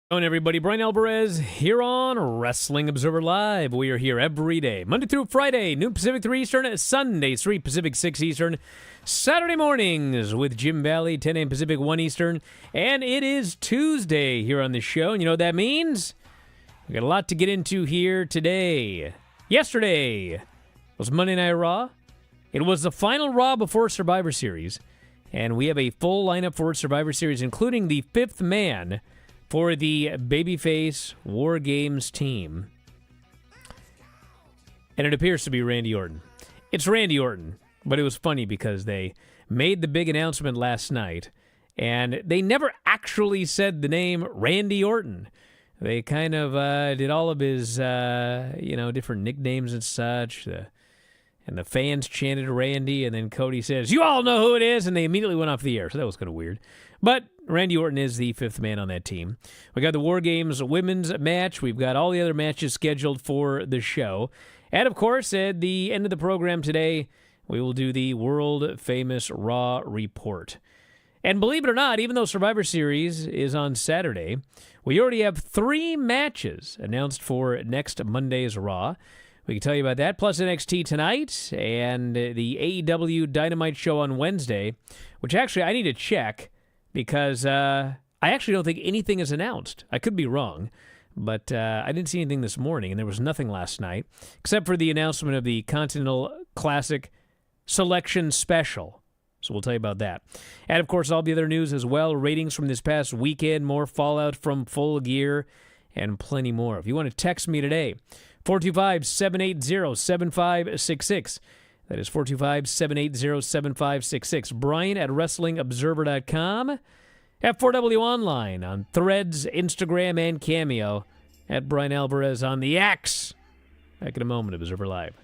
Hello, everybody. Bryan Alvarez here on Wrestling Observer Live. We are here every day, Monday through Friday, noon Pacific, 3 Eastern, Sundays, 3 Pacific, 6 Eastern, Saturday mornings with Jim Valley, 10 a.m. Pacific, 1 Eastern, and it is Tuesday here on the show. And you know what that means? We got a lot to get into here today. Yesterday was Monday Night Raw. It was the final Raw before Survivor Series, and we have a full lineup for Survivor Series, including the fifth man for the Babyface War Games team. And it appears to be Randy Orton. It's Randy Orton, but it was funny because they made the big announcement last night, and they never actually said the name Randy Orton. They kind of did all of his, different nicknames and such. And the fans chanted Randy, and then Cody says, "You all know who it is," and they immediately went off the air, so that was kind of weird. But Randy Orton is the fifth man on that team. We got the War Games women's match. We've got all the other matches scheduled for the show. And, of course, at the end of the program today, we will do the world-famous Raw Report. And believe it or not, even though Survivor Series is on Saturday, we already have 3 matches announced for next Monday's Raw. We can tell you about that, plus NXT tonight and the AEW Dynamite show on Wednesday, which actually I need to check because I actually don't think anything is announced. I could be wrong, but I didn't see anything this morning, and there was nothing last night, except for the announcement of the Continental Classic Selection Special. So we'll tell you about that. And, of course, all the other news as well, ratings from this past weekend, more fallout from Full Gear, and plenty more. If you want to text me today, 425-780-7566. That is 425-780-7566. Brian at WrestlingObserver.com. At 4W Online on Threads, Instagram, and Cameo. At Bryan Alvarez on the X. Back in a moment, Observer Live.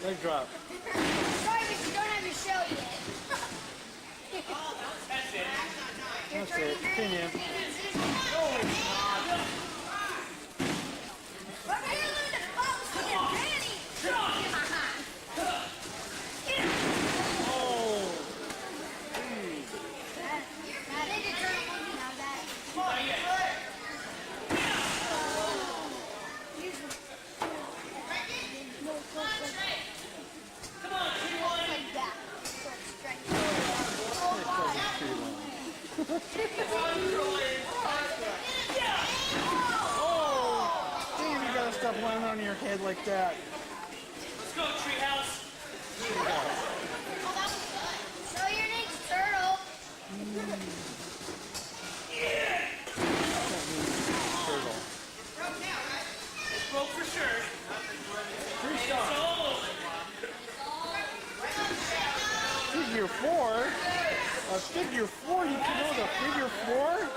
Leg drop. Sorry, but you don't have your shell yet. That's it. Opinion. Damn, you gotta stop laying on your head like that. Let's go, Treehouse. So your name's Turtle. Turtle. It's broke for sure. Figure 4? A figure 4? You can know the figure 4?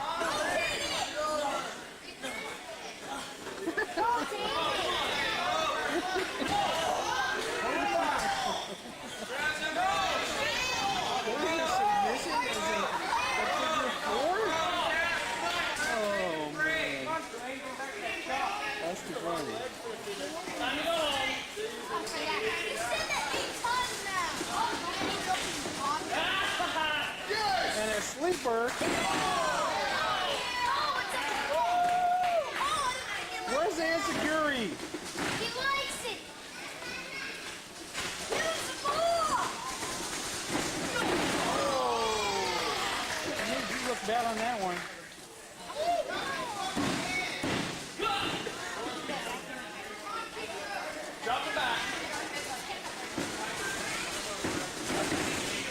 That's too funny. You said that 8 times now. And a sleeper. Where's the Enziguri? He likes it. Use the ball. You look bad on that one. Drop it back.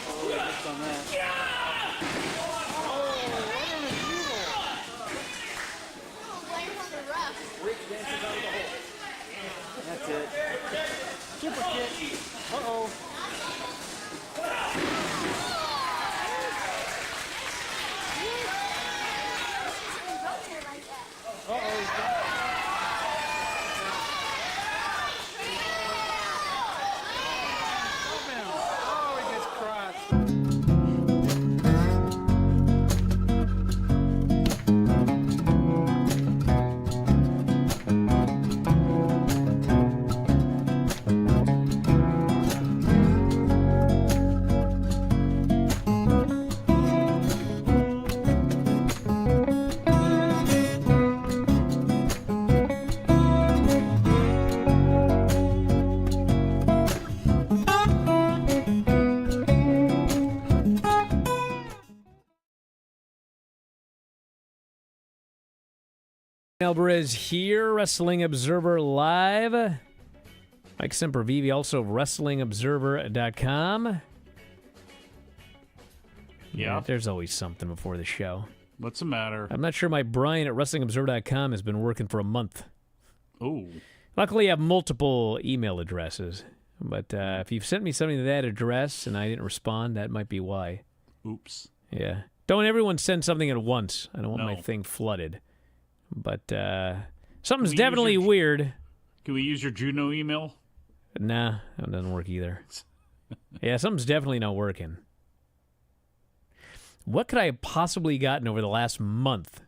Oh, just on that. Blame on the ref. Rick dances out of the hole. Alvarez here, Wrestling Observer Live. Mike Sempervive, also WrestlingObserver.com. Yeah. There's always something before the show. What's the matter? I'm not sure my Bryan at WrestlingObserver.com has been working for a month. Oh. Luckily, I have multiple email addresses. But if you've sent me something to that address and I didn't respond, that might be why. Oops. Yeah. Don't everyone send something at once. I don't want my No. thing flooded. But something's Can we use definitely your- weird. Can we use your Juno email? Nah, that doesn't work either. Yeah, something's definitely not working. What could I have possibly gotten over the last month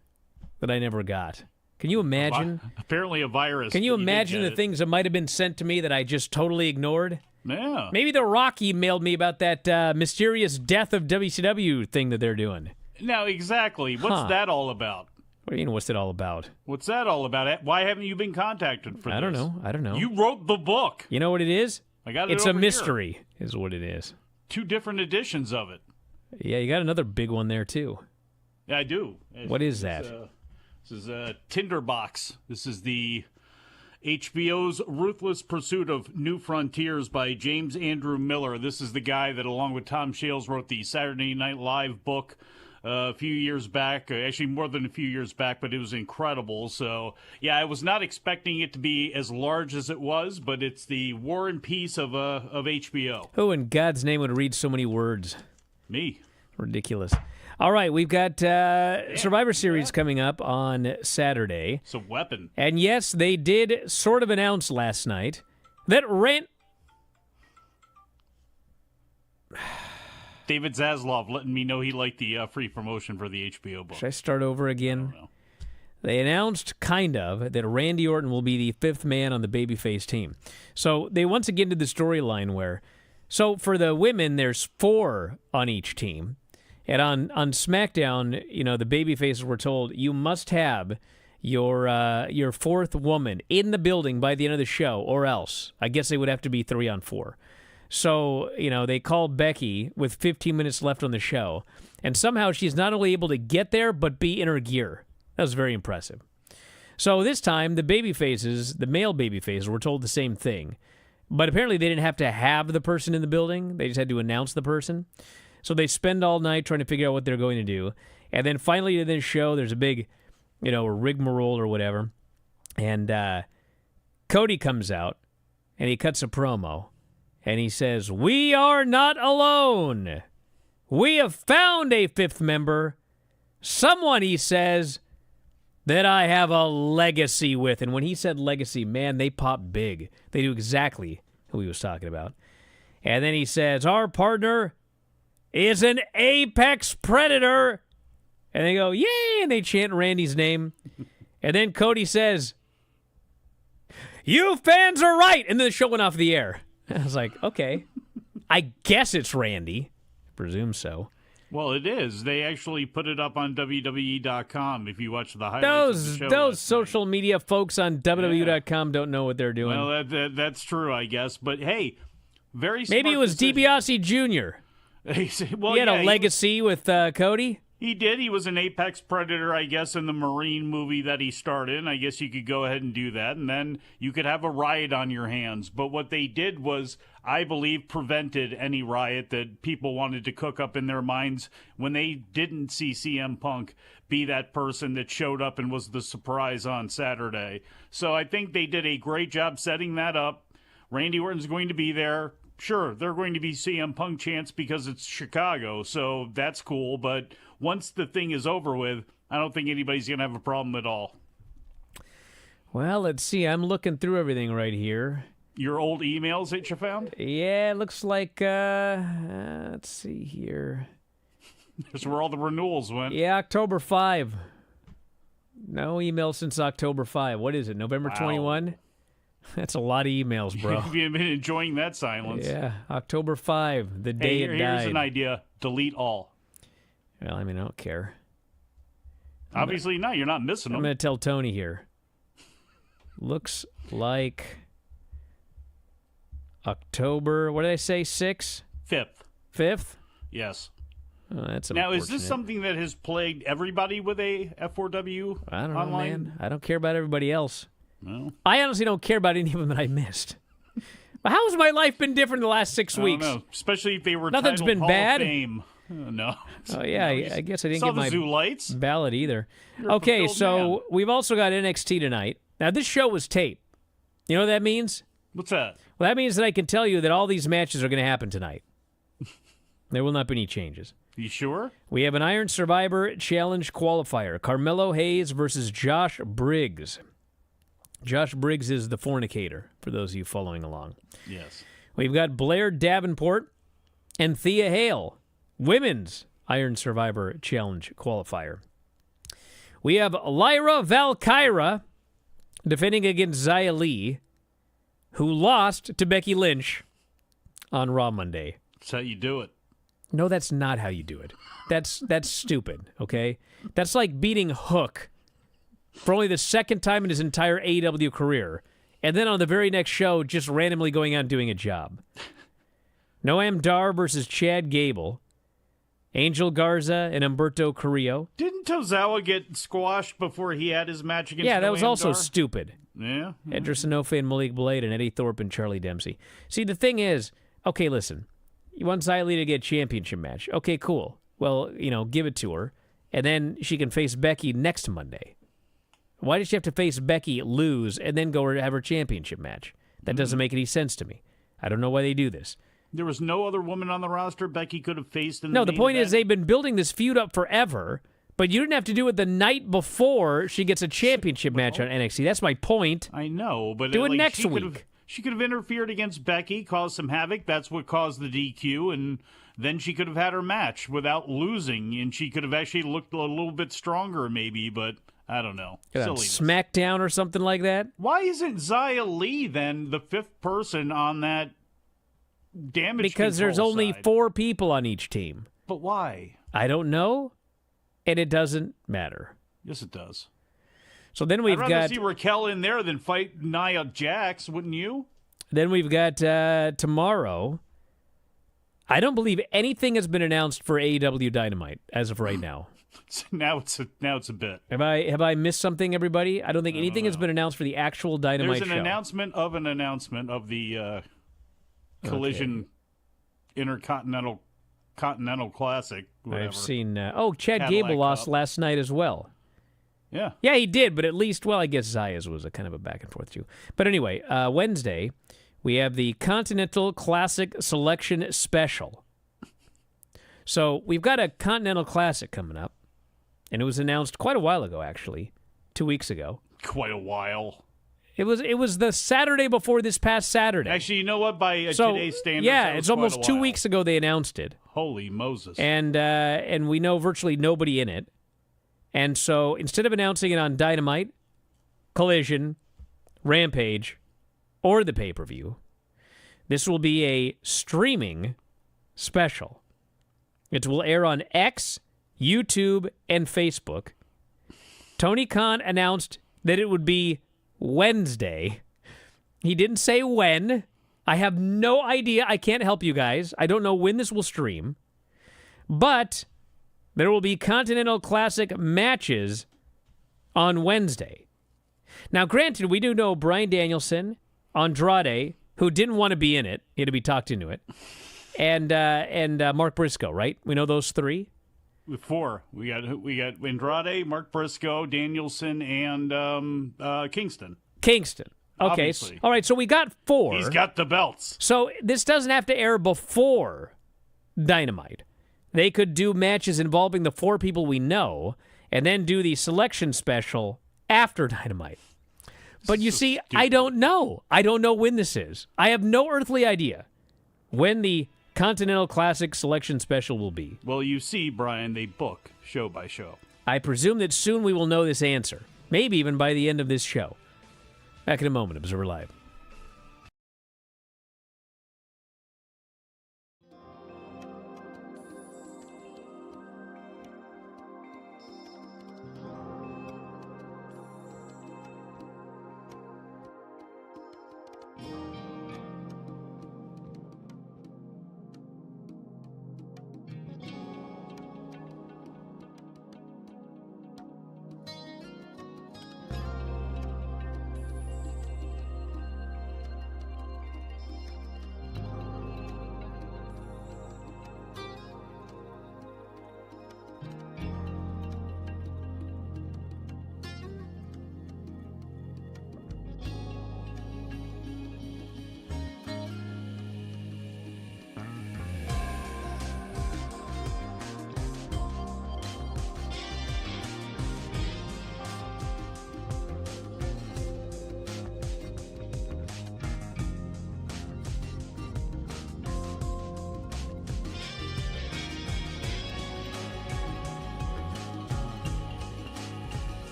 that I never got? Can you imagine? Apparently a virus. Can you but did imagine get the it. things that might have been sent to me that I just totally ignored? Yeah. Maybe The Rock emailed me about that mysterious Death of WCW thing that they're doing. Now, exactly. What's Huh. that all about? What do you mean, what's it all about? What's that all about? Why haven't you been contacted for this? I don't know. You wrote the book. You know what it is? I got it It's a over mystery, is what it is. Here. 2 different editions of it. Yeah, you got another big one there, too. Yeah, I do. What is that? This is Tinder Box. This is the HBO's Ruthless Pursuit of New Frontiers by James Andrew Miller. This is the guy that, along with Tom Shales, wrote the Saturday Night Live book a few years back. Actually, more than a few years back, but it was incredible. So, yeah, I was not expecting it to be as large as it was, but it's the War and Peace of HBO. Who in God's name would read so many words? Me. Ridiculous. All right, we've got Survivor Series coming up on Saturday. It's a weapon. And yes, they did sort of announce last night that David Zaslav letting me know he liked the free promotion for the HBO book. Should I start over again? I don't know. They announced, kind of, that Randy Orton will be the 5th man on the babyface team. So they once again did the storyline where, so for the women, there's 4 on each team. And on SmackDown, you know, the babyfaces were told, you must have your 4th woman in the building by the end of the show, or else. I guess they would have to be 3 on 4. So, you know, they called Becky with 15 minutes left on the show, and somehow she's not only able to get there, but be in her gear. That was very impressive. So this time, the babyfaces, the male babyfaces, were told the same thing. But apparently they didn't have to have the person in the building. They just had to announce the person. So they spend all night trying to figure out what they're going to do. And then finally in this show, there's a big, you know, rigmarole or whatever. And Cody comes out, and he cuts a promo. And he says, "We are not alone. We have found a 5th member. Someone," he says, "that I have a legacy with." And when he said legacy, man, they pop big. They knew exactly who he was talking about. And then he says, "Our partner is an apex predator." And they go, "Yay!" And they chant Randy's name. And then Cody says, "You fans are right." And then the show went off the air. I was like, okay, I guess it's Randy. Presume so. Well, it is. They actually put it up on WWE.com if you watch the highlights of the show. Those last social media folks on WWE.com don't know what they're doing. Well, that's true, I guess. But hey, very smart Maybe it was decision. DiBiase Jr. Well, He had yeah, a legacy with Cody. He did. He was an apex predator, I guess, in the Marine movie that he starred in. I guess you could go ahead and do that, and then you could have a riot on your hands. But what they did was, I believe, prevented any riot that people wanted to cook up in their minds when they didn't see CM Punk be that person that showed up and was the surprise on Saturday. So I think they did a great job setting that up. Randy Orton's going to be there. Sure, they're going to be CM Punk chants because it's Chicago, so that's cool. But once the thing is over with, I don't think anybody's going to have a problem at all. Well, let's see. I'm looking through everything right here. Your old emails that you found? Yeah, it looks like, let's see here. That's where all the renewals went. Yeah, October 5. No email since October 5. What is it, November Wow. 21? That's a lot of emails, bro. Have you been enjoying that silence? Yeah, October 5, the day Hey, it here's died. an idea. Delete all. Well, I mean, I don't care. Obviously not. You're not missing I'm them. going to tell Tony here. Looks like October, what did I say, 6th? 5th. 5th? Yes. Oh, that's Now, is this unfortunate. something that has plagued everybody with a F4W I don't know, online? man. I don't care about everybody else. No. I honestly don't care about any of them that I missed. But how has my life been different in the last 6 weeks? I don't know. Especially if they were Nothing's titled been Hall bad. of Fame. No. Oh, yeah, I guess I didn't Saw get the my zoo lights. ballot either. You're a Okay, fulfilled so man. we've also got NXT tonight. Now, this show was taped. You know what that means? What's that? Well, that means that I can tell you that all these matches are going to happen tonight. There will not be any changes. You sure? We have an Iron Survivor Challenge qualifier. Carmelo Hayes versus Josh Briggs. Josh Briggs is the fornicator, for those of you following along. Yes. We've got Blair Davenport and Thea Hale, women's Iron Survivor Challenge qualifier. We have Lyra Valkyra defending against Xia Li, who lost to Becky Lynch on Raw Monday. That's how you do it. No, that's not how you do it. That's stupid, okay? That's like beating Hook for only the second time in his entire AEW career, and then on the very next show, just randomly going out and doing a job. Noam Dar versus Chad Gable. Angel Garza and Humberto Carrillo. Didn't Tozawa get squashed before he had his match against Yeah, that was Noam also Dar? stupid. Yeah. Edris Sanofi and Malik Blade and Eddie Thorpe and Charlie Dempsey. See, the thing is, okay, listen. You want Xia Li to get a championship match. Okay, cool. Well, give it to her. And then she can face Becky next Monday. Why does she have to face Becky, lose, and then go have her championship match? That doesn't make any sense to me. I don't know why they do this. There was no other woman on the roster Becky could have faced in the No, the main point is event? they've been building this feud up forever, but you didn't have to do it the night before she gets a championship match on NXT. That's my point. I know, but Do it next she could have- week. She could have interfered against Becky, caused some havoc. That's what caused the DQ, and then she could have had her match without losing, and she could have actually looked a little bit stronger, maybe. But I don't know. Silliness. Smackdown or something like that? Why isn't Xia Li then the fifth person on that damage? Because there's control only side? 4 people on each team. But why? I don't know, and it doesn't matter. Yes, it does. So then we've I'd rather got see Raquel in there than fight Nia Jax, wouldn't you? tomorrow. I don't believe anything has been announced for AEW Dynamite as of right now. So now it's a bit. Have I missed something, everybody? I don't think anything has been announced for the actual Dynamite There's show. an announcement of the Collision Intercontinental Classic. Whatever. I've seen. Chad Cadillac Gable lost Cup. last night as well. Yeah. Yeah, he did, but at least, well, I guess Zaya's was a kind of a back and forth too. But anyway, Wednesday, we have the Continental Classic Selection Special. So we've got a Continental Classic coming up, and it was announced quite a while ago, actually, 2 weeks ago. Quite a while. It was the Saturday before this past Saturday. Actually, you know what? By So, today's standards, yeah, that was it's quite almost a 2 while. weeks ago they announced it. Holy Moses. And we know virtually nobody in it. And so instead of announcing it on Dynamite, Collision, Rampage, or the pay-per-view, this will be a streaming special. It will air on X, YouTube, and Facebook. Tony Khan announced that it would be Wednesday. He didn't say when. I have no idea. I can't help you guys. I don't know when this will stream. But there will be Continental Classic matches on Wednesday. Now, granted, we do know Bryan Danielson, Andrade, who didn't want to be in it. He had to be talked into it. And Mark Briscoe, right? We know those 3. 4. We got Andrade, Mark Briscoe, Danielson, and Kingston. Kingston. Okay. Obviously. All right, so we got 4. He's got the belts. So this doesn't have to air before Dynamite. They could do matches involving the 4 people we know and then do the selection special after Dynamite. But you see, I don't know. I don't know when this is. I have no earthly idea when the Continental Classic Selection Special will be. Well, you see, Brian, they book show by show. I presume that soon we will know this answer. Maybe even by the end of this show. Back in a moment, Observer Live.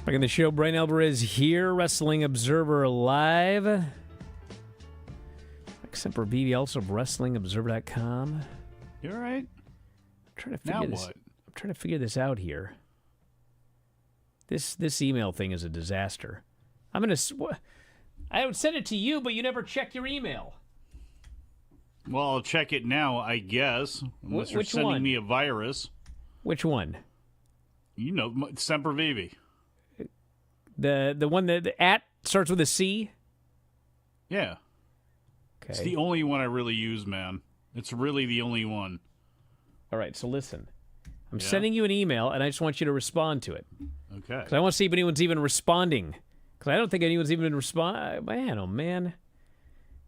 Back in the show, Bryan Alvarez here, Wrestling Observer Live. Mike Sempervive, also of WrestlingObserver.com. You all right? I'm trying to figure this out here. This email thing is a disaster. I would send it to you, but you never checked your email. Well, I'll check it now, I guess. Unless you're sending me a virus. Which one? You know, Sempervive. The one that the at starts with a C? Yeah. Okay. It's the only one I really use, man. It's really the only one. All right, so listen. I'm sending you an email, and I just want you to respond to it. Okay. Because I want to see if anyone's even responding. Because I don't think anyone's even responding. Man, oh, man.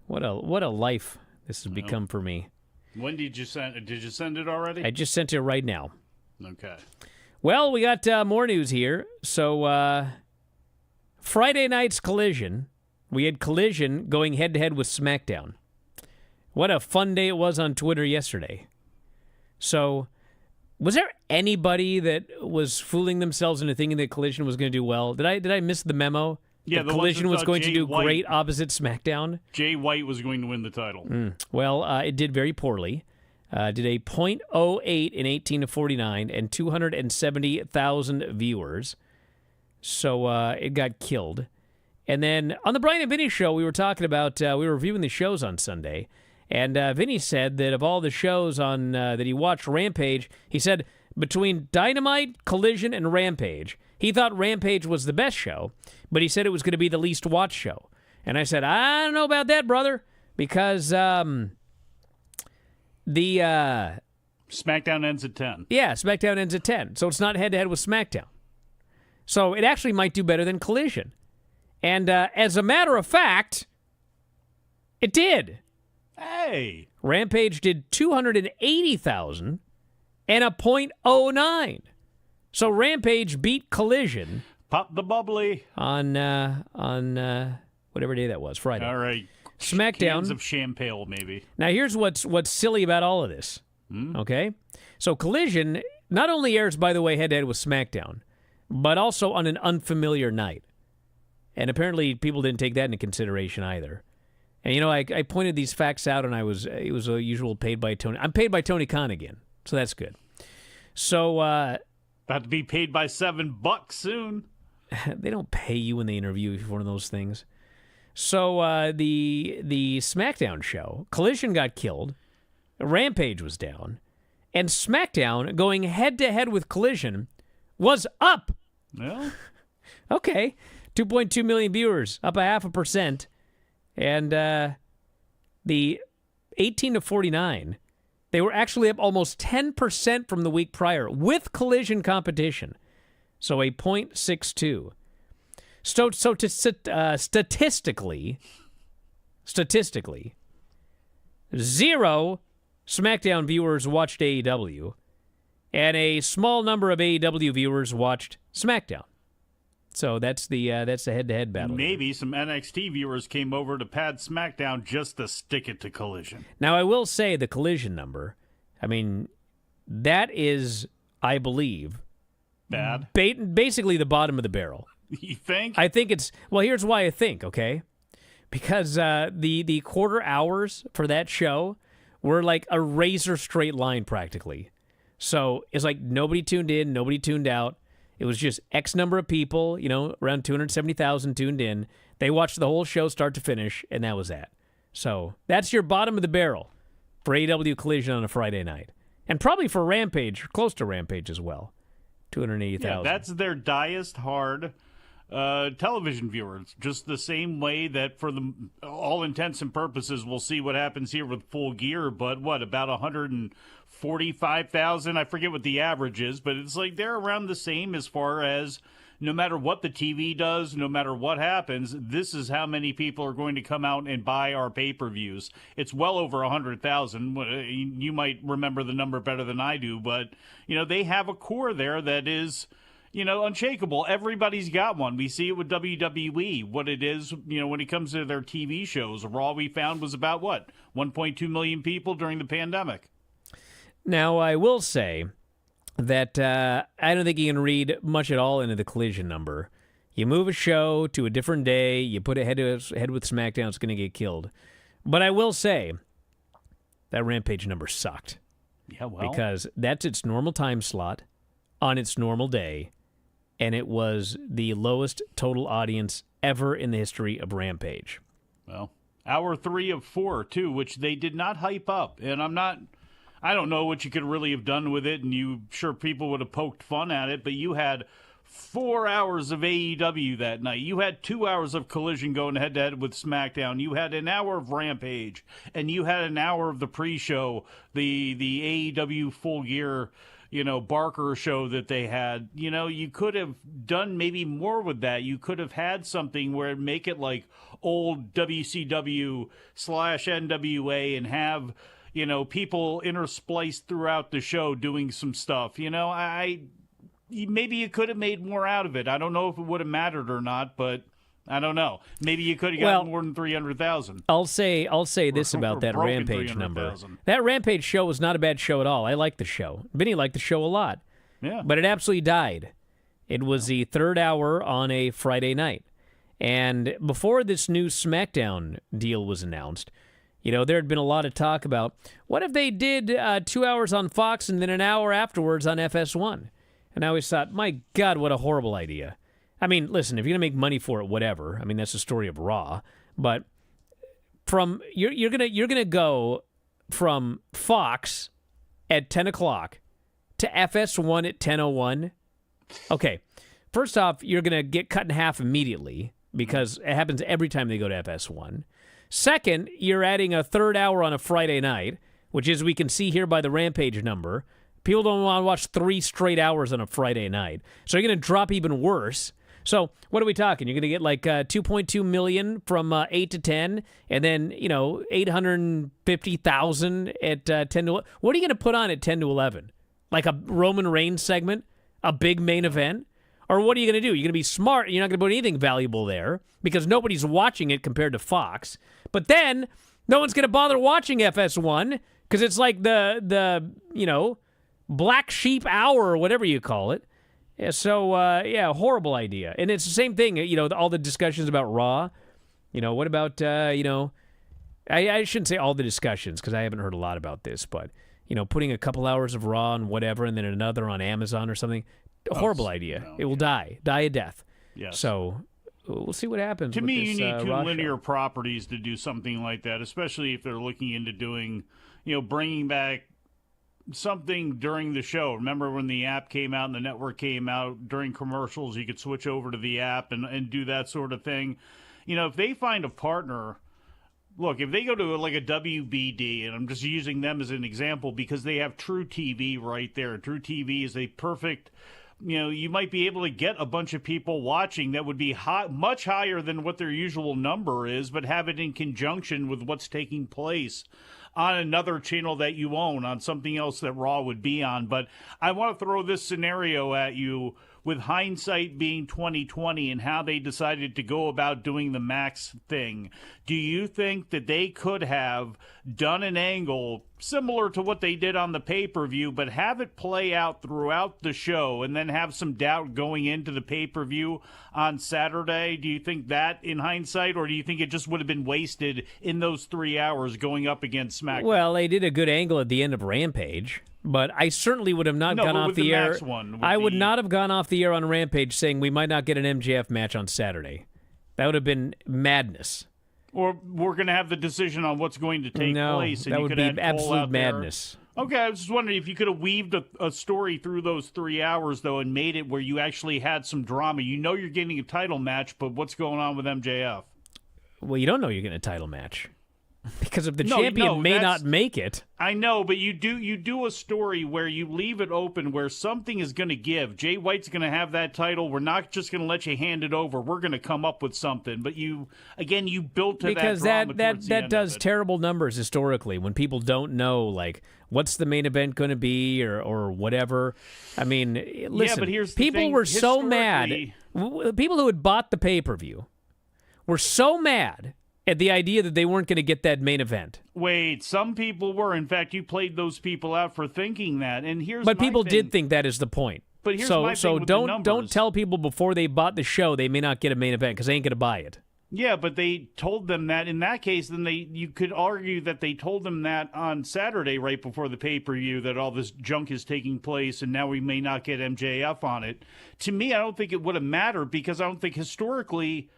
What a life this has become for me. When did you send it? Did you send it already? I just sent it right now. Okay. Well, we got more news here. So, Friday night's Collision. We had Collision going head-to-head with Smackdown. What a fun day it was on Twitter yesterday. So, was there anybody that was fooling themselves into thinking that Collision was going to do well? Did I miss the memo? Yeah, that Collision was going to do White. great opposite SmackDown? Jay White was going to win the title. Well, it did very poorly. Did a .08 in 18 to 49 and 270,000 viewers. So it got killed. And then on the Bryan and Vinny show, we were talking about, we were reviewing the shows on Sunday. And Vinny said that of all the shows on that he watched Rampage, he said between Dynamite, Collision, and Rampage, he thought Rampage was the best show, but he said it was going to be the least watched show. And I said, I don't know about that, brother, because SmackDown ends at 10. Yeah, SmackDown ends at 10, so it's not head-to-head with SmackDown. So it actually might do better than Collision. And as a matter of fact, it did. Hey! Rampage did 280,000 and a .09. So Rampage beat Collision. Pop the bubbly. On whatever day that was, Friday. All right. SmackDown. Cans of champagne, maybe. Now, here's what's silly about all of this. Okay? So Collision not only airs, by the way, head-to-head with SmackDown, but also on an unfamiliar night. And apparently people didn't take that into consideration either. And, you know, I pointed these facts out, and it was a usual paid by Tony. I'm paid by Tony Khan again, so that's good. So, about to be paid by $7 soon. They don't pay you when they interview you for one of those things. So, the SmackDown show, Collision got killed, Rampage was down, and SmackDown, going head-to-head with Collision, was up. Well, okay. 2.2 million viewers, up 0.5%. And the 18 to 49, they were actually up almost 10% from the week prior with Collision competition. So a .62. So statistically, 0 SmackDown viewers watched AEW, and a small number of AEW viewers watched SmackDown. So that's the head-to-head battle. Maybe some NXT viewers came over to pad SmackDown just to stick it to Collision. Now, I will say the Collision number, I mean, that is, I believe, bad. Basically the bottom of the barrel. You think? I think it's, well, here's why I think, okay? Because the quarter hours for that show were like a razor straight line practically. So it's like nobody tuned in, nobody tuned out. It was just X number of people, you know, around 270,000 tuned in. They watched the whole show start to finish, and that was that. So that's your bottom of the barrel for AEW Collision on a Friday night. And probably for Rampage, close to Rampage as well. 280,000. Yeah, that's their diest hard television viewers. Just the same way that for all intents and purposes, we'll see what happens here with Full Gear, but about 145,000? I forget what the average is, but it's like they're around the same as far as no matter what the TV does, no matter what happens, this is how many people are going to come out and buy our pay-per-views. It's well over 100,000. You might remember the number better than I do, but you know they have a core there that is, you know, unshakable. Everybody's got one. We see it with WWE, what it is, you know, when it comes to their TV shows. Raw, we found, was about, 1.2 million people during the pandemic. Now, I will say that I don't think you can read much at all into the Collision number You move a show to a different day, you put it head with SmackDown, it's going to get killed. But I will say, that Rampage number sucked. Yeah, well. Because that's its normal time slot on its normal day, and it was the lowest total audience ever in the history of Rampage. Well, hour 3 of 4, too, which they did not hype up. And I don't know what you could really have done with it, and sure people would have poked fun at it, but you had 4 hours of AEW that night. You had 2 hours of Collision going head-to-head with SmackDown. You had an hour of Rampage, and you had an hour of the pre-show, the AEW Full Gear, Barker show that they had. You could have done maybe more with that. You could have had something where make it like old WCW / NWA and have, people interspliced throughout the show doing some stuff. Maybe you could have made more out of it. I don't know if it would have mattered or not, but I don't know. Maybe you could have gotten more than 300,000. I'll say this about that Rampage number. That Rampage show was not a bad show at all. I liked the show. Vinny liked the show a lot. Yeah. But it absolutely died. It was the third hour on a Friday night. And before this new SmackDown deal was announced, there had been a lot of talk about, what if they did 2 hours on Fox and then an hour afterwards on FS1? And I always thought, my God, what a horrible idea. I mean, listen, if you're going to make money for it, whatever. I mean, that's the story of Raw. But you're gonna go from Fox at 10 o'clock to FS1 at 10:01. Okay, first off, you're going to get cut in half immediately because it happens every time they go to FS1. Second, you're adding a third hour on a Friday night, which, as we can see here by the Rampage number, people don't want to watch 3 straight hours on a Friday night. So you're going to drop even worse. So what are we talking? You're going to get like 2.2 million from 8 to 10, and then 850,000 at 10 to. What are you going to put on at 10 to 11? Like a Roman Reigns segment, a big main event, or what are you going to do? You're going to be smart. You're not going to put anything valuable there because nobody's watching it compared to Fox. But then no one's going to bother watching FS1 because it's like the black sheep hour or whatever you call it. Yeah, so, horrible idea. And it's the same thing, all the discussions about Raw. What about, I shouldn't say all the discussions because I haven't heard a lot about this, but, putting a couple hours of Raw on whatever and then another on Amazon or something. Horrible idea. No, it will die a death. Yes. So we'll see what happens. To with me, this, you need 2 Raw linear show. properties to do something like that, especially if they're looking into doing, bringing back something during the show. Remember when the app came out and the network came out during commercials, you could switch over to the app and do that sort of thing. If they find a partner, look, if they go to like a WBD, and I'm just using them as an example because they have True TV right there. True TV is a perfect, you might be able to get a bunch of people watching that would be much higher than what their usual number is, but have it in conjunction with what's taking place on another channel that you own, on something else that Raw would be on. But I want to throw this scenario at you with hindsight being 2020 and how they decided to go about doing the Max thing. Do you think that they could have done an angle similar to what they did on the pay-per-view, but have it play out throughout the show and then have some doubt going into the pay-per-view on Saturday? Do you think that in hindsight, or do you think it just would have been wasted in those 3 hours going up against SmackDown? Well, they did a good angle at the end of Rampage. But I certainly would have not gone off the air. I would not have gone off the air on Rampage saying we might not get an MJF match on Saturday. That would have been madness. Or we're going to have the decision on what's going to take place. And that you would could be add Cole absolute out there. madness. Okay, I was just wondering if you could have weaved a story through those 3 hours, though, and made it where you actually had some drama. You're getting a title match, but what's going on with MJF? Well, you don't know you're getting a title match. Because if the champion may not make it. I know, but you do a story where you leave it open where something is going to give. Jay White's going to have that title. We're not just going to let you hand it over. We're going to come up with something. But you built to because that drama that does terrible numbers historically when people don't know like what's the main event going to be or whatever. I mean, listen, but here's the people thing. were so mad. People who had bought the pay-per-view were so mad at the idea that they weren't going to get that main event. Wait, some people were. In fact, you played those people out for thinking that. And here's But my people thing. did think that is the point. But here's my thing with the numbers. Don't tell people before they bought the show they may not get a main event because they ain't going to buy it. Yeah, but they told them that. In that case, then you could argue that they told them that on Saturday right before the pay-per-view that all this junk is taking place and now we may not get MJF on it. To me, I don't think it would have mattered because I don't think historically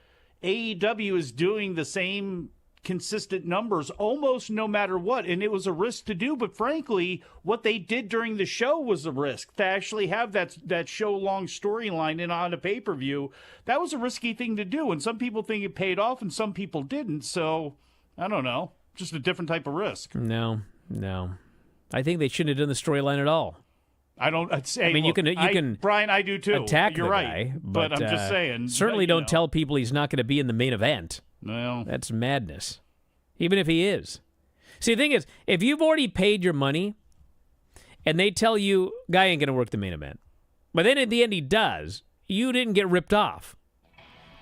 AEW is doing the same consistent numbers almost no matter what, and it was a risk to do, but frankly what they did during the show was a risk to actually have that show long storyline in on a pay-per-view. That was a risky thing to do, and some people think it paid off and some people didn't, so I don't know, just a different type of risk. No, I think they shouldn't have done the storyline at all. I don't. I mean, look, you can Brian, I do too. Attack You're the right, guy, but I'm just saying. Certainly don't tell people he's not going to be in the main event. Well, that's madness. Even if he is. See, the thing is, if you've already paid your money, and they tell you, guy ain't going to work the main event, but then at the end he does, you didn't get ripped off.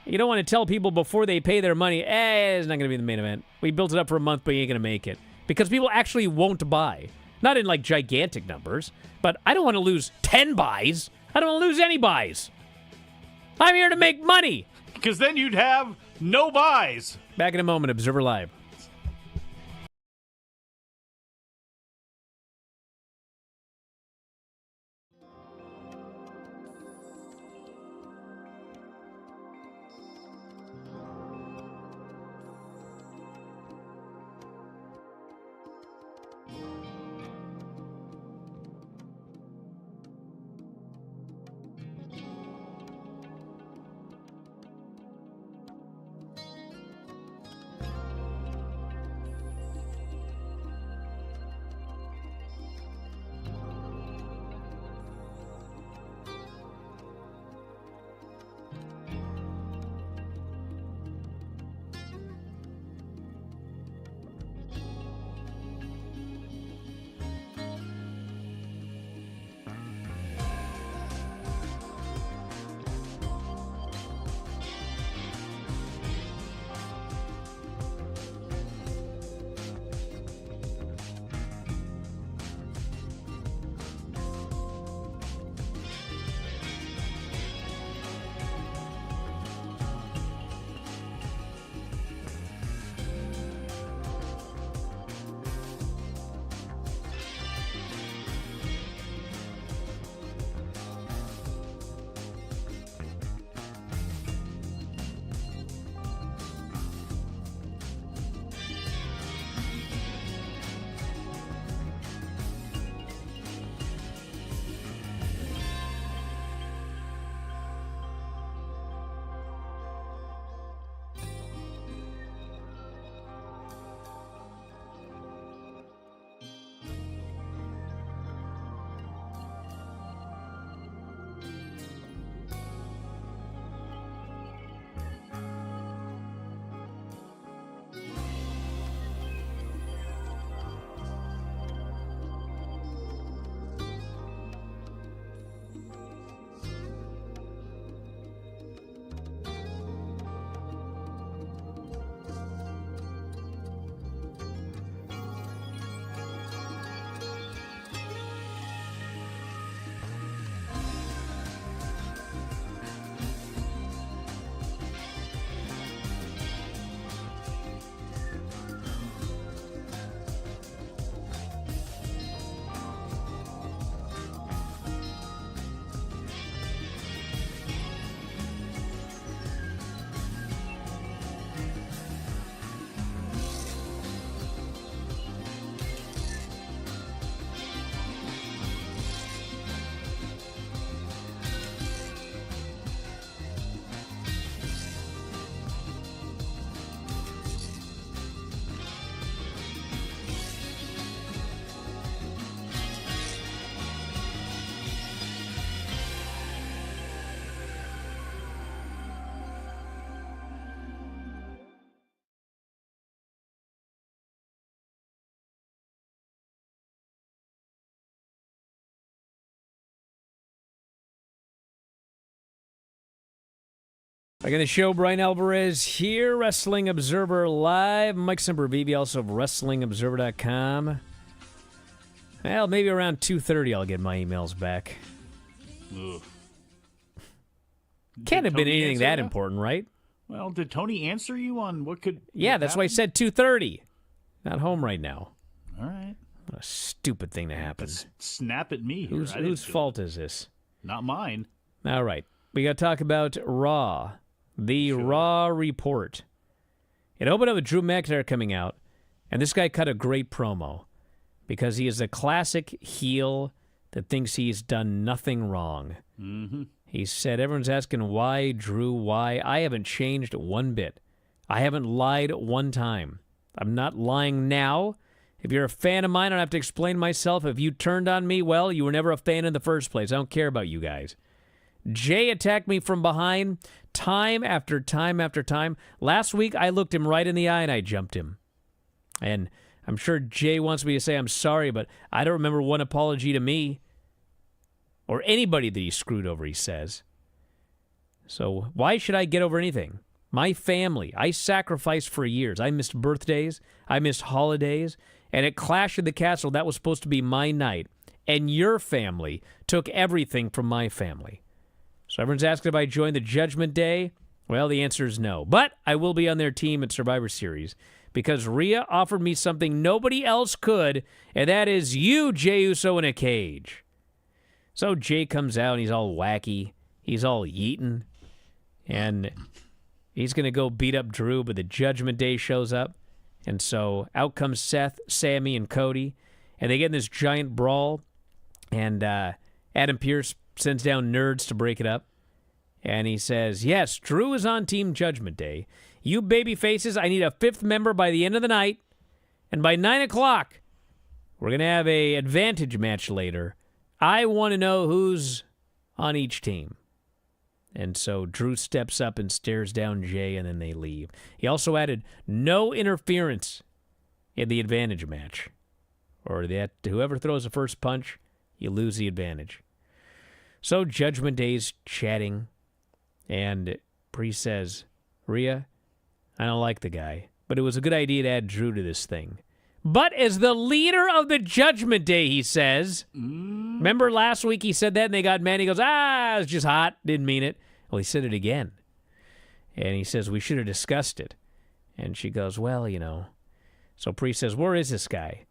You don't want to tell people before they pay their money, it's not going to be the main event. We built it up for a month, but you ain't going to make it. Because people actually won't buy. Not in, like, gigantic numbers, but I don't want to lose 10 buys. I don't want to lose any buys. I'm here to make money. Because then you'd have no buys. Back in a moment, Observer Live. Back in the show, Bryan Alvarez here, Wrestling Observer Live. Mike Sempervive, also of WrestlingObserver.com. Well, maybe around 2:30 I'll get my emails back. Ugh. Can't have been Tony anything answer that you? important, right? Well, did Tony answer you on what could? Yeah, that's why I said 2:30. Not home right now. All right. What a stupid thing to happen. Snap at me here. Whose fault is this? Not mine. All right. We got to talk about Raw. The Raw report. It opened up with Drew McIntyre coming out, and this guy cut a great promo because he is a classic heel that thinks he's done nothing wrong. Mm-hmm. He said, everyone's asking why, Drew, why? I haven't changed one bit. I haven't lied one time. I'm not lying now. If you're a fan of mine, I don't have to explain myself. If you turned on me, well, you were never a fan in the first place. I don't care about you guys. Jay attacked me from behind time after time after time. Last week, I looked him right in the eye and I jumped him. And I'm sure Jay wants me to say I'm sorry, but I don't remember one apology to me or anybody that he screwed over, he says. So why should I get over anything? My family, I sacrificed for years. I missed birthdays. I missed holidays. And at Clash of the Castle, that was supposed to be my night. And your family took everything from my family. So everyone's asking if I joined the Judgment Day. Well, the answer is no. But I will be on their team at Survivor Series because Rhea offered me something nobody else could, and that is you, Jey Uso, in a cage. So Jay comes out, and he's all wacky. He's all yeetin'. And he's going to go beat up Drew, but the Judgment Day shows up. And so out comes Seth, Sammy, and Cody. And they get in this giant brawl. And Adam Pearce sends down Nerds to break it up. And he says, yes, Drew is on Team Judgment Day. You baby faces, I need a fifth member by the end of the night. And by 9 o'clock, we're going to have a advantage match later. I want to know who's on each team. And so Drew steps up and stares down Jay, and then they leave. He also added no interference in the advantage match. Or that whoever throws the first punch, you lose the advantage. So Judgment Day's chatting, and Priest says, Rhea, I don't like the guy, but it was a good idea to add Drew to this thing. But as the leader of the Judgment Day, he says, remember last week he said that and they got mad? He goes, it's just hot, didn't mean it. Well, he said it again. And he says, we should have discussed it. And she goes, well, you know. So Priest says, where is this guy?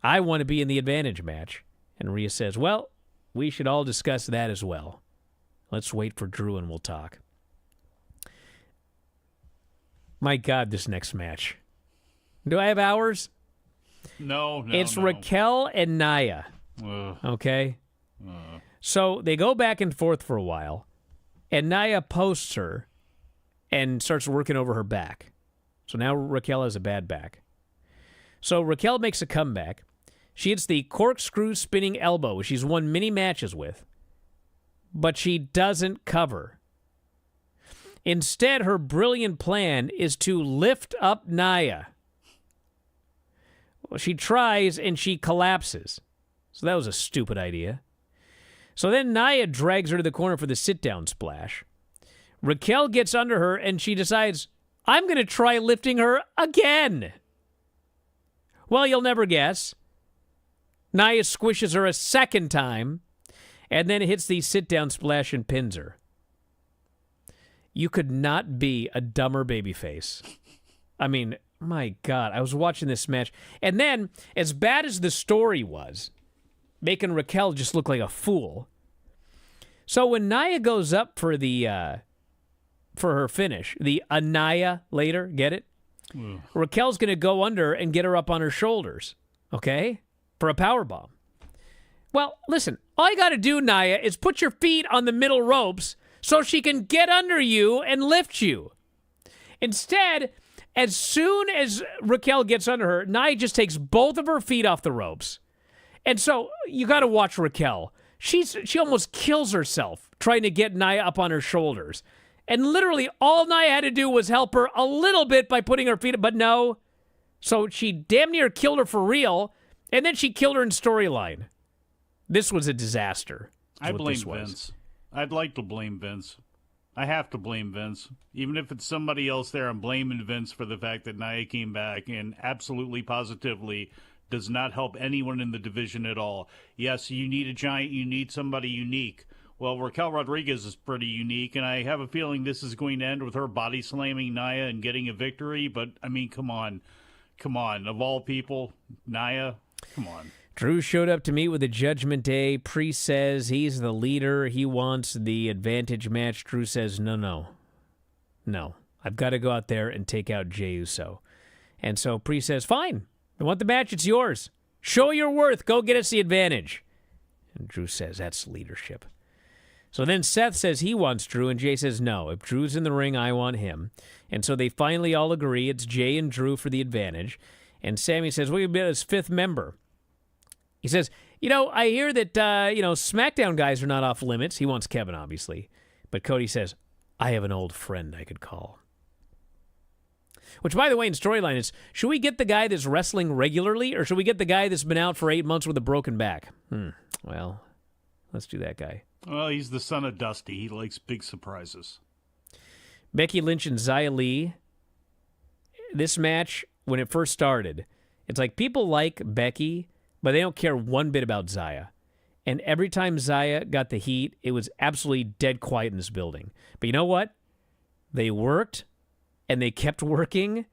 I want to be in the advantage match. And Rhea says, well, we should all discuss that as well. Let's wait for Drew and we'll talk. My God, this next match. Do I have hours? No. It's Raquel and Nia. Okay? So they go back and forth for a while, and Nia posts her and starts working over her back. So now Raquel has a bad back. So Raquel makes a comeback. She hits the corkscrew spinning elbow, which she's won many matches with, but she doesn't cover. Instead, her brilliant plan is to lift up Nia. Well, she tries and she collapses. So that was a stupid idea. So then Nia drags her to the corner for the sit-down splash. Raquel gets under her and she decides, I'm going to try lifting her again. Well, you'll never guess. Nia squishes her a second time and then hits the sit-down splash and pins her. You could not be a dumber babyface. I mean, my God, I was watching this match. And then, as bad as the story was, making Raquel just look like a fool. So when Nia goes up for the for her finish, the Annihilator, get it? Raquel's going to go under and get her up on her shoulders, okay? For a powerbomb. Well, listen, all you got to do, Nia, is put your feet on the middle ropes so she can get under you and lift you. Instead, as soon as Raquel gets under her, Nia just takes both of her feet off the ropes. And so you got to watch Raquel. She almost kills herself trying to get Nia up on her shoulders. And literally all Nia had to do was help her a little bit by putting her feet up, but no. So she damn near killed her for real, and then she killed her in storyline. This was a disaster. I blame Vince. I'd like to blame Vince. I have to blame Vince. Even if it's somebody else there, I'm blaming Vince for the fact that Nia came back and absolutely positively does not help anyone in the division at all. Yes, you need a giant, you need somebody unique. Well, Raquel Rodriguez is pretty unique, and I have a feeling this is going to end with her body slamming Nia and getting a victory. But, I mean, come on. Of all people, Nia, come on. Drew showed up to meet with the Judgment Day. Priest says he's the leader. He wants the advantage match. Drew says, no. I've got to go out there and take out Jey Uso. And so Priest says, fine. I want the match. It's yours. Show your worth. Go get us the advantage. And Drew says, that's leadership. So then Seth says he wants Drew, and Jey says no. If Drew's in the ring, I want him. And so they finally all agree it's Jey and Drew for the advantage. And Sammy says, well, you'll be his fifth member. He says, I hear that, SmackDown guys are not off limits. He wants Kevin, obviously. But Cody says, I have an old friend I could call. Which, by the way, in storyline is, should we get the guy that's wrestling regularly, or should we get the guy that's been out for 8 months with a broken back? Well, let's do that guy. Well, he's the son of Dusty. He likes big surprises. Becky Lynch and Xia Li. This match, when it first started, it's like people like Becky, but they don't care one bit about Xia. And every time Xia got the heat, it was absolutely dead quiet in this building. But you know what? They worked, and they kept working,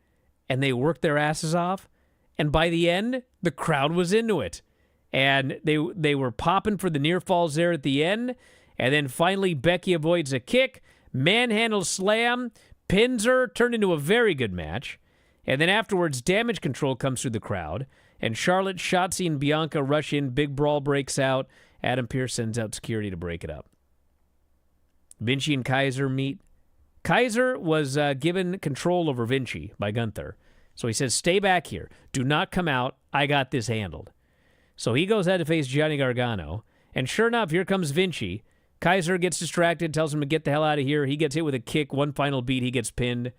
and they worked their asses off. And by the end, the crowd was into it. And they were popping for the near falls there at the end. And then finally, Becky avoids a kick, manhandle slam, pins her, turned into a very good match. And then afterwards, Damage Control comes through the crowd. And Charlotte, Shotzi, and Bianca rush in. Big brawl breaks out. Adam Pearce sends out security to break it up. Vinci and Kaiser meet. Kaiser was given control over Vinci by Gunther. So he says, stay back here. Do not come out. I got this handled. So he goes out to face Johnny Gargano. And sure enough, here comes Vinci. Kaiser gets distracted, tells him to get the hell out of here. He gets hit with a kick. One final beat. He gets pinned.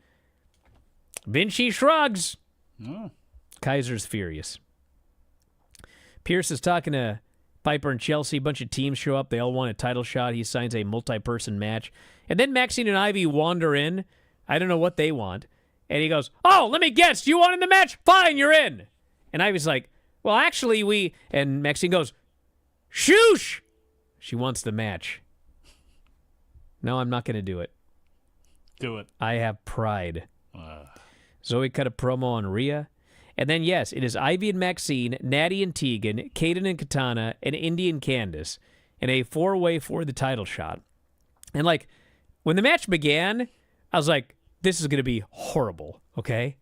Vinci shrugs. Oh. Kaiser's furious. Pierce is talking to Piper and Chelsea. A bunch of teams show up. They all want a title shot. He signs a multi-person match. And then Maxine and Ivy wander in. I don't know what they want. And he goes, oh, let me guess. You want in the match? Fine, you're in. And Ivy's like, well, actually, we... And Maxine goes, shoosh! She wants the match. No, I'm not going to do it. Do it. I have pride. Zoe cut a promo on Rhea. And then, yes, it is Ivy and Maxine, Natty and Tegan, Kaden and Katana, and Indy and Candice in a four-way for the title shot. And, like, when the match began, I was like, this is going to be horrible, okay?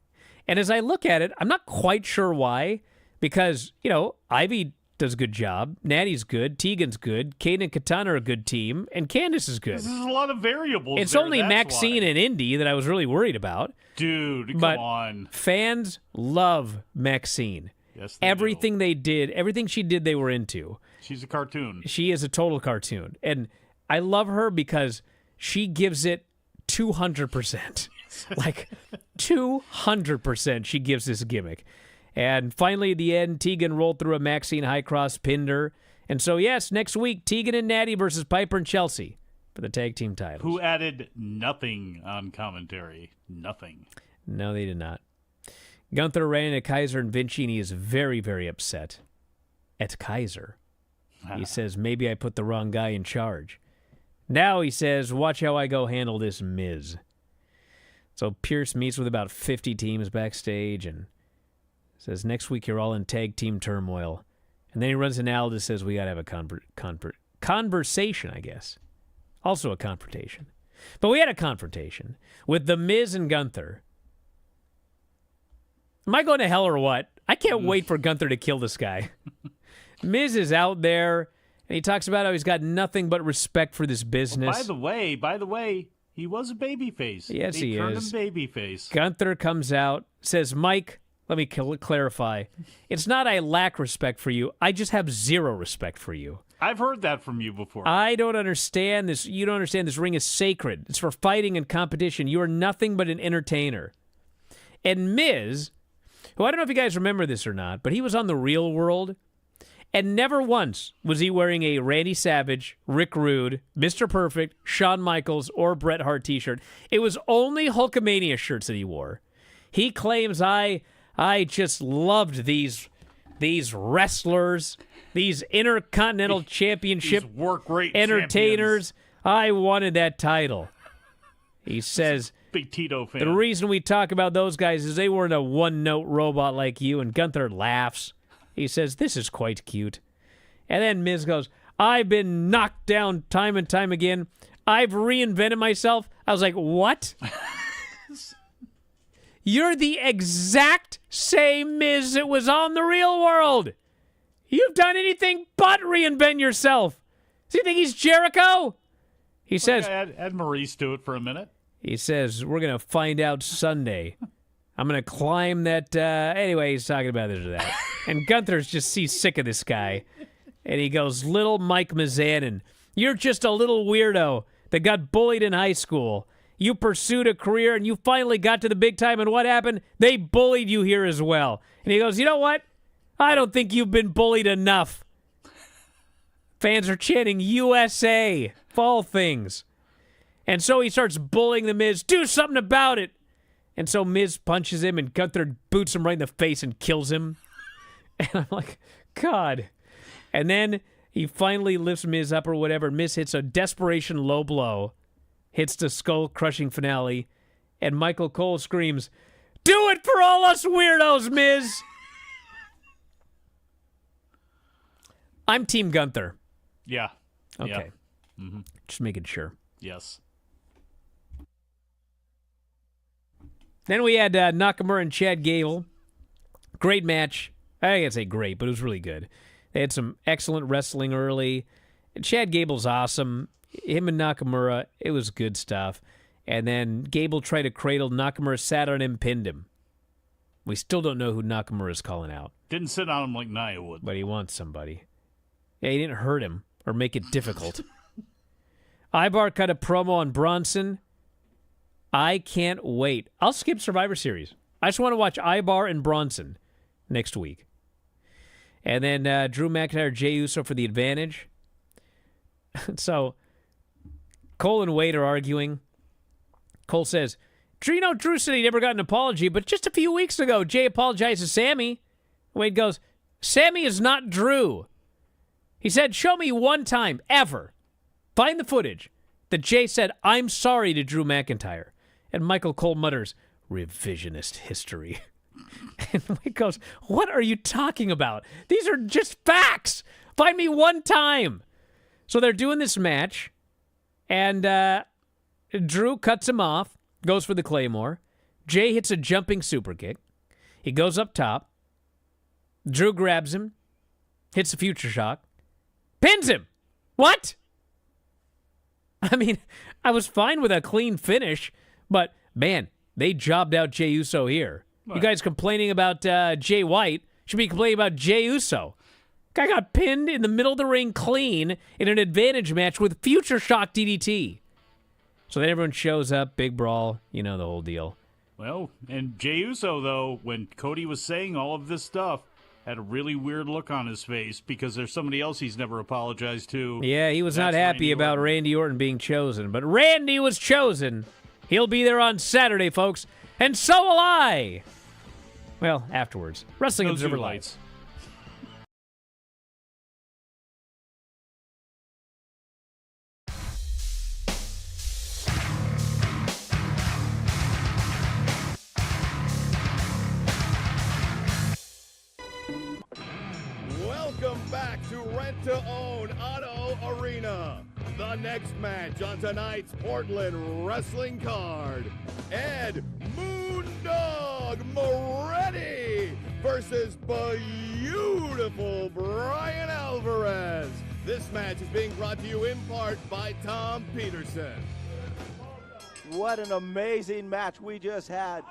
And as I look at it, I'm not quite sure why, because, Ivy does a good job, Natty's good, Tegan's good, Kaden and Katana are a good team, and Candice is good. There's a lot of variables. It's there, only that's Maxine why. and Indy that I was really worried about. Dude, come But on. fans love Maxine. Yes, they Everything do. they did, everything she did, they were into. She's a cartoon. She is a total cartoon. And I love her because she gives it 200%. Like 200% she gives this gimmick. And finally, at the end, Tegan rolled through a Maxine high cross, pinned her. And so, yes, next week, Tegan and Natty versus Piper and Chelsea for the tag team titles. Who added nothing on commentary. Nothing. No, they did not. Gunther ran into Kaiser and Vinci, and he is very, very upset at Kaiser. He says, maybe I put the wrong guy in charge. Now, he says, watch how I go handle this Miz. So Pierce meets with about 50 teams backstage and says, next week you're all in tag team turmoil. And then he runs an Aldis, says, we got to have a conversation, I guess. Also a confrontation. But we had a confrontation with The Miz and Gunther. Am I going to hell or what? I can't wait for Gunther to kill this guy. Miz is out there, and he talks about how he's got nothing but respect for this business. Well, by the way, he was a babyface. Yes, they he turned is. him babyface. Gunther comes out, says, Mike, let me clarify. It's not I lack respect for you. I just have zero respect for you. I've heard that from you before. I don't understand this. You don't understand this ring is sacred. It's for fighting and competition. You are nothing but an entertainer. And Miz, who I don't know if you guys remember this or not, but he was on The Real World, and never once was he wearing a Randy Savage, Rick Rude, Mr. Perfect, Shawn Michaels, or Bret Hart t-shirt. It was only Hulkamania shirts that he wore. He claims I just loved these these wrestlers, these Intercontinental Championship These work rate entertainers, I wanted that title. He says, big Tito fan. the reason we talk about those guys is they weren't a one-note robot like you, and Gunther laughs. He says, this is quite cute. And then Miz goes, I've been knocked down time and time again. I've reinvented myself. I was like, what? You're the exact same Miz that was on the real world. You've done anything but reinvent yourself. Does he think he's Jericho? He says, add Maurice to it for a minute. He says, we're going to find out Sunday. I'm going to climb that. Anyway, he's talking about this or that. And Gunther's just sick of this guy. And he goes, little Mike Mizanin, you're just a little weirdo that got bullied in high school. You pursued a career and you finally got to the big time. And what happened? They bullied you here as well. And he goes, you know what? I don't think you've been bullied enough. Fans are chanting USA, of all things. And so he starts bullying the Miz. Do something about it. And so Miz punches him and Gunther boots him right in the face and kills him. And I'm like, God. And then he finally lifts Miz up or whatever. Miz hits a desperation low blow. Hits the skull-crushing finale. And Michael Cole screams, do it for all us weirdos, Miz. I'm Team Gunther. Yeah. Okay. Yeah. Mm-hmm. Just making sure. Yes. Then we had Nakamura and Chad Gable. Great match. I can't say great, but it was really good. They had some excellent wrestling early. And Chad Gable's awesome. Him and Nakamura, it was good stuff. And then Gable tried to cradle. Nakamura sat on him, pinned him. We still don't know who Nakamura's calling out. Didn't sit on him like Nia would. But he wants somebody. Yeah, he didn't hurt him or make it difficult. Ivar cut a promo on Bronson. I can't wait. I'll skip Survivor Series. I just want to watch Ivar and Bronson next week. And then Drew McIntyre, Jey Uso for the advantage. So Cole and Wade are arguing. Cole says, Drew said he never got an apology, but just a few weeks ago, Jey apologized to Sammy. Wade goes, Sammy is not Drew. He said, show me one time, ever, find the footage, that Jey said, I'm sorry to Drew McIntyre. And Michael Cole mutters, revisionist history. And Wade goes, what are you talking about? These are just facts. Find me one time. So they're doing this match, and Drew cuts him off, goes for the Claymore. Jey hits a jumping super kick. He goes up top. Drew grabs him, hits a future shock, pins him. What? I mean, I was fine with a clean finish, but, man, they jobbed out Jey Uso here. What? You guys complaining about Jay White should be complaining about Jey Uso. Guy got pinned in the middle of the ring clean in an advantage match with future shock DDT. So then everyone shows up, big brawl, you know the whole deal. Well, and Jey Uso, though, when Cody was saying all of this stuff, had a really weird look on his face because there's somebody else he's never apologized to. Yeah, he was not happy about Randy Orton being chosen, but Randy was chosen. He'll be there on Saturday, folks, and so will I. Well, afterwards. Wrestling Observer Lights. Welcome back to Rent to Own Auto Arena. The next match on tonight's Portland wrestling card. Ed Moondog Moretti versus beautiful Bryan Alvarez. This match is being brought to you in part by Tom Peterson. What an amazing match we just had.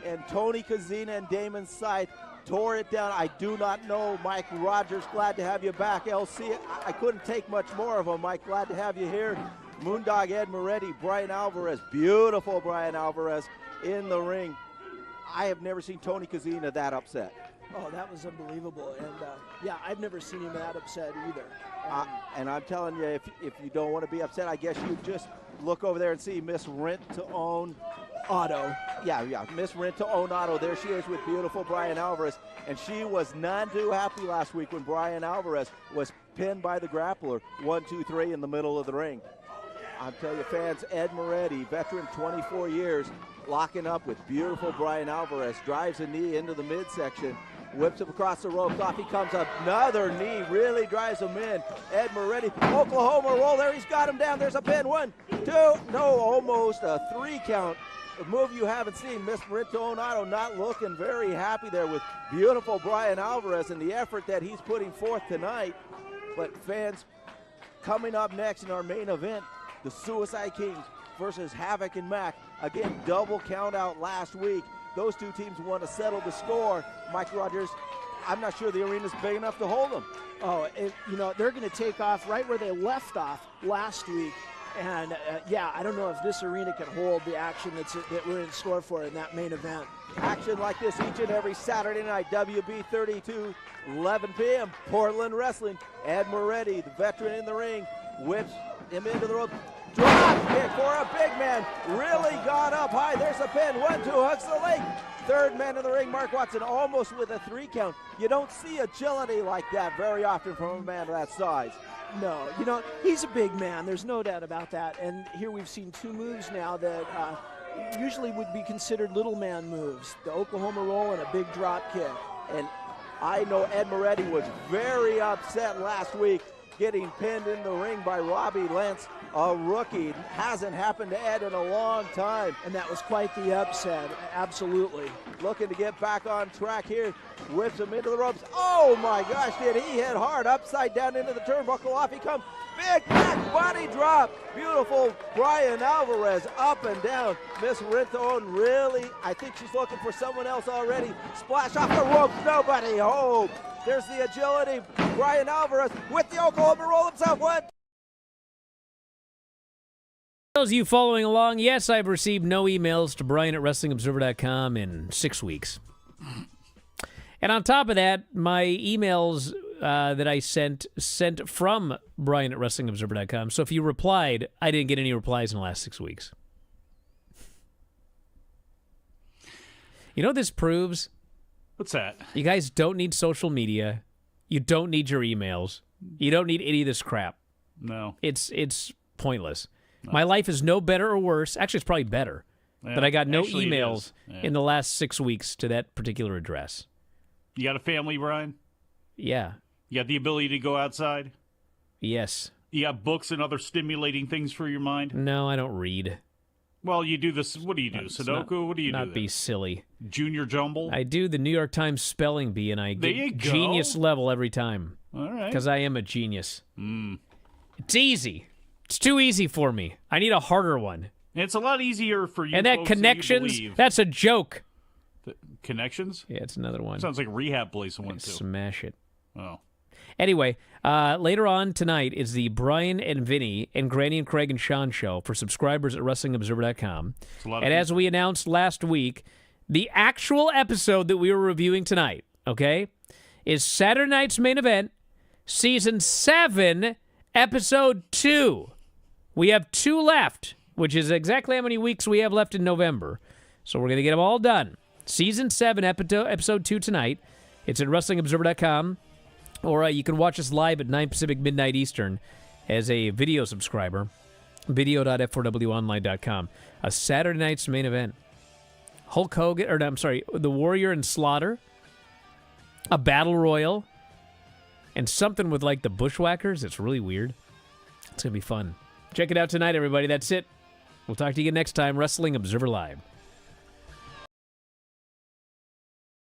And Tony Kozina and Damon Scythe tore it down. I do not know. Mike Rogers, glad to have you back. LC, I couldn't take much more of him. Mike, glad to have you here. Moondog Ed Moretti, Bryan Alvarez, beautiful Bryan Alvarez in the ring. I have never seen Tony Kozina that upset. Oh, that was unbelievable. And, yeah, I've never seen him that upset either. And I'm telling you, if you don't want to be upset, I guess you just look over there and see Miss Rent to Own Otto. Yeah, Miss Rent to Own Auto. There she is with beautiful Bryan Alvarez. And she was none too happy last week when Bryan Alvarez was pinned by the grappler. 1, 2, 3 in the middle of the ring. I'll tell you, fans, Ed Moretti, veteran 24 years, locking up with beautiful Bryan Alvarez. Drives a knee into the midsection. Whips him across the ropes. Off he comes. Another knee. Really drives him in. Ed Moretti. Oklahoma roll there. He's got him down. There's a pin. 1, 2. No, almost a 3 count. A move you haven't seen. Miss Auto not looking very happy there with beautiful Bryan Alvarez and the effort that he's putting forth tonight. But fans, coming up next in our main event, the Suicide Kings versus Havoc and Mac. Again, double count out last week. Those two teams want to settle the score. Mike Rogers, I'm not sure the arena's big enough to hold them. Oh, they're going to take off right where they left off last week. And, I don't know if this arena can hold the action that we're in store for in that main event. Action like this each and every Saturday night, WB 32, 11 p.m., Portland Wrestling. Ed Moretti, the veteran in the ring, whips him into the rope. Drop kick for a big man. Really got up high. There's a pin. 1, 2, hooks the leg. Third man in the ring, Mark Watson, almost with a 3 count. You don't see agility like that very often from a man of that size. No, he's a big man. There's no doubt about that. And here we've seen 2 moves now that usually would be considered little man moves. The Oklahoma roll and a big drop kick. And I know Ed Moretti was very upset last week getting pinned in the ring by Robbie Lentz, a rookie. Hasn't happened to Ed in a long time. And that was quite the upset, absolutely. Looking to get back on track here. Whips him into the ropes. Oh my gosh, did he hit hard upside down into the turnbuckle. Off he comes. Big back body drop. Beautiful Bryan Alvarez up and down. Miss Rinthone really, I think she's looking for someone else already. Splash off the ropes, nobody home. There's the agility. Bryan Alvarez with the Oklahoma roll himself. What? Those of you following along, yes, I've received no emails to Bryan at WrestlingObserver.com in 6 weeks. And on top of that, my emails that I sent from Bryan at WrestlingObserver.com. So if you replied, I didn't get any replies in the last 6 weeks. You know what this proves? What's that? You guys don't need social media. You don't need your emails. You don't need any of this crap. No. It's pointless. No. My life is no better or worse. Actually, it's probably better. Yeah, that I got no actually emails in the last 6 weeks to that particular address. You got a family, Bryan? Yeah. You got the ability to go outside? Yes. You got books and other stimulating things for your mind? No, I don't read. Well, you do this. What do you do? Sudoku? What do you do? Not be silly. Junior Jumble? I do the New York Times spelling bee, and I get genius level every time. All right. Because I am a genius. It's easy. It's too easy for me. I need a harder one. It's a lot easier for you. And that Connections, that's a joke. Connections? Yeah, it's another one. Sounds like a rehab place I went to. Smash it. Oh. Anyway, later on tonight is the Bryan and Vinny and Granny and Craig and Sean show for subscribers at WrestlingObserver.com. And as we announced last week, the actual episode that we were reviewing tonight, okay, is Saturday night's main event, Season 7, Episode 2. We have 2 left, which is exactly how many weeks we have left in November. So we're going to get them all done. Season 7, Episode 2 tonight. It's at WrestlingObserver.com. Or you can watch us live at 9 Pacific, midnight Eastern as a video subscriber. Video.f4wonline.com. A Saturday night's main event. Hulk Hogan, or no, I'm sorry, The Warrior and Slaughter. A Battle Royal. And something with like the Bushwhackers. It's really weird. It's going to be fun. Check it out tonight, everybody. That's it. We'll talk to you again next time. Wrestling Observer Live.